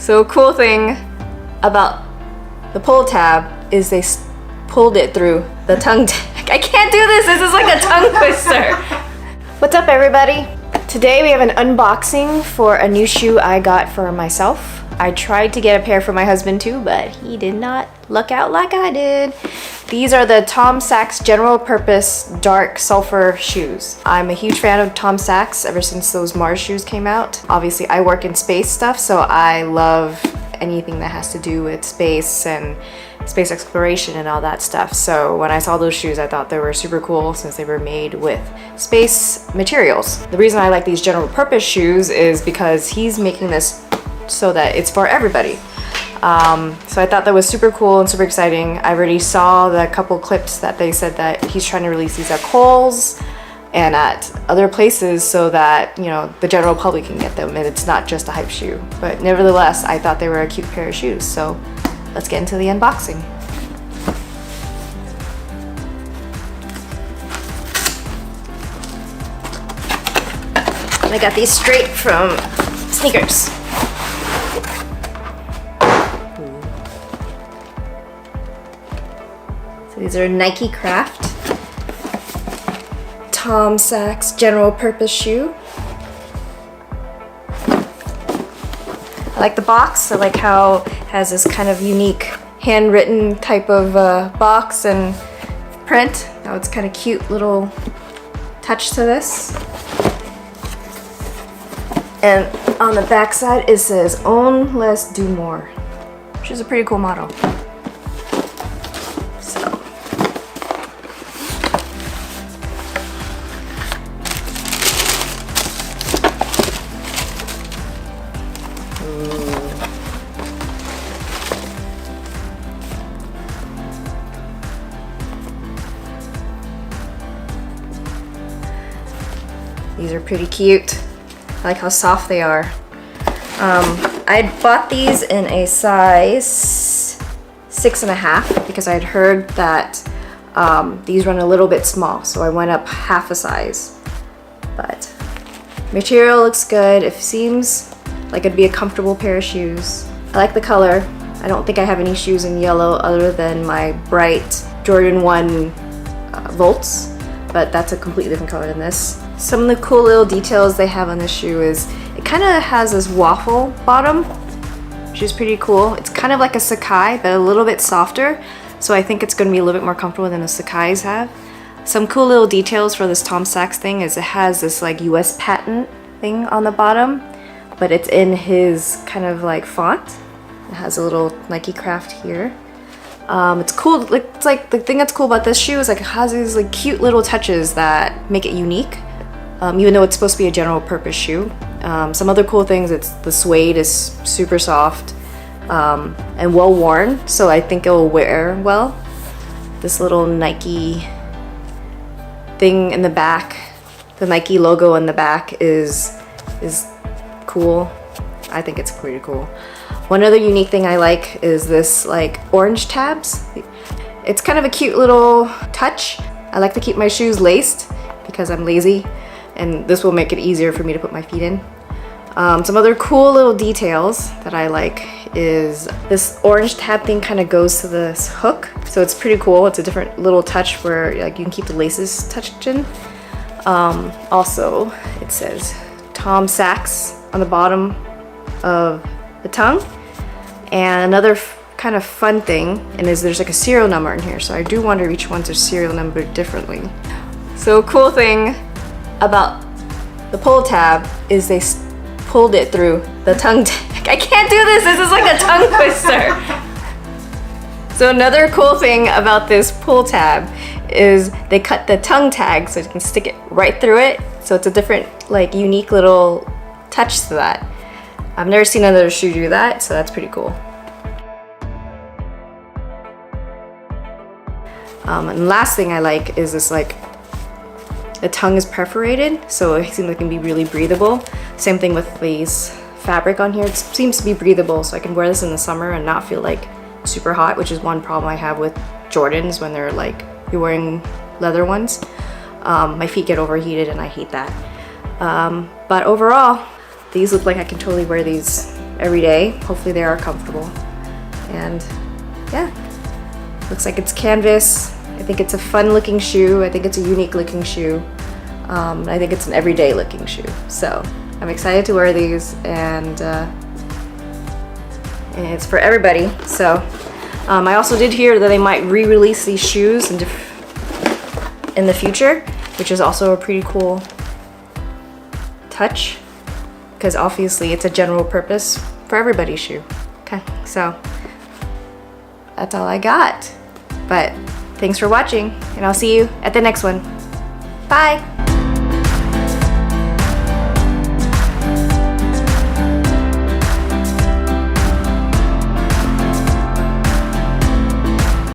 So cool thing about the pull tab is they pulled it through the tongue tag. I can't do this. This is like a tongue twister. What's up, everybody? Today we have an unboxing for a new shoe I got for myself. I tried to get a pair for my husband too, but he did not luck out like I did. These are the Tom Sachs general purpose dark sulfur shoes. I'm a huge fan of Tom Sachs ever since those Mars shoes came out. Obviously I work in space stuff, so I love anything that has to do with space and space exploration and all that stuff. So when I saw those shoes, I thought they were super cool since they were made with space materials. The reason I like these general purpose shoes is because he's making this so that it's for everybody. So I thought that was super cool and super exciting. I already saw the couple clips that they said that he's trying to release these at Kohl's and at other places so that, you know, the general public can get them and it's not just a hype shoe. But nevertheless, I thought they were a cute pair of shoes. So let's get into the unboxing. I got these straight from Sneakers. So these are NikeCraft Tom Sachs general purpose shoe. I like the box. I like how it has this kind of unique handwritten type of box and print. Now it's kind of cute little touch to this. And on the back side it says "Own Less, Do More," which is a pretty cool motto. So these are pretty cute. I like how soft they are. I bought these in a size 6.5 because I had heard that these run a little bit small, so I went up half a size. But material looks good. It seems like it'd be a comfortable pair of shoes. I like the color. I don't think I have any shoes in yellow other than my bright Jordan 1 Volts, but that's a completely different color than this. Some of the cool little details they have on this shoe is it kind of has this waffle bottom, which is pretty cool. It's kind of like a Sakai, but a little bit softer, so I think it's going to be a little bit more comfortable than the Sakais have. Some cool little details for this Tom Sachs thing is it has this like US patent thing on the bottom, but it's in his kind of like font. It has a little NikeCraft here. It's cool. It's like the thing that's cool about this shoe is like it has these like cute little touches that make it unique. Even though it's supposed to be a general purpose shoe. Some other cool things, the suede is super soft and well worn, so I think it will wear well. This little Nike thing in the back, the Nike logo in the back is cool. I think it's pretty cool. One other unique thing I like is this like orange tabs. It's kind of a cute little touch. I like to keep my shoes laced because I'm lazy, and this will make it easier for me to put my feet in. Some other cool little details that I like is this orange tab thing kind of goes to this hook, so it's pretty cool. It's a different little touch where like you can keep the laces tucked in. Also, it says Tom Sachs on the bottom of the tongue. And another kind of fun thing is there's like a serial number in here, so I do wonder each one's are serial numbered differently. So cool thing about the pull tab is they pulled it through the tongue tag. I can't do this. This is like a tongue twister. So another cool thing about this pull tab is they cut the tongue tag so you can stick it right through it. So it's a different, like, unique little touch to that. I've never seen another shoe do that, so that's pretty cool. And last thing I like is this, like, the tongue is perforated, so it seems like it can be really breathable. Same thing with these fabric on here. It seems to be breathable, so I can wear this in the summer and not feel like super hot, which is one problem I have with Jordans when they're like, you're wearing leather ones. My feet get overheated and I hate that. But overall, these look like I can totally wear these every day. Hopefully they are comfortable. And yeah, looks like it's canvas. I think it's a fun looking shoe. I think it's a unique looking shoe. I think it's an everyday looking shoe. So I'm excited to wear these, and it's for everybody. So I also did hear that they might re-release these shoes in the future, which is also a pretty cool touch, because obviously it's a general purpose for everybody's shoe. Okay, so that's all I got. But thanks for watching, and I'll see you at the next one. Bye!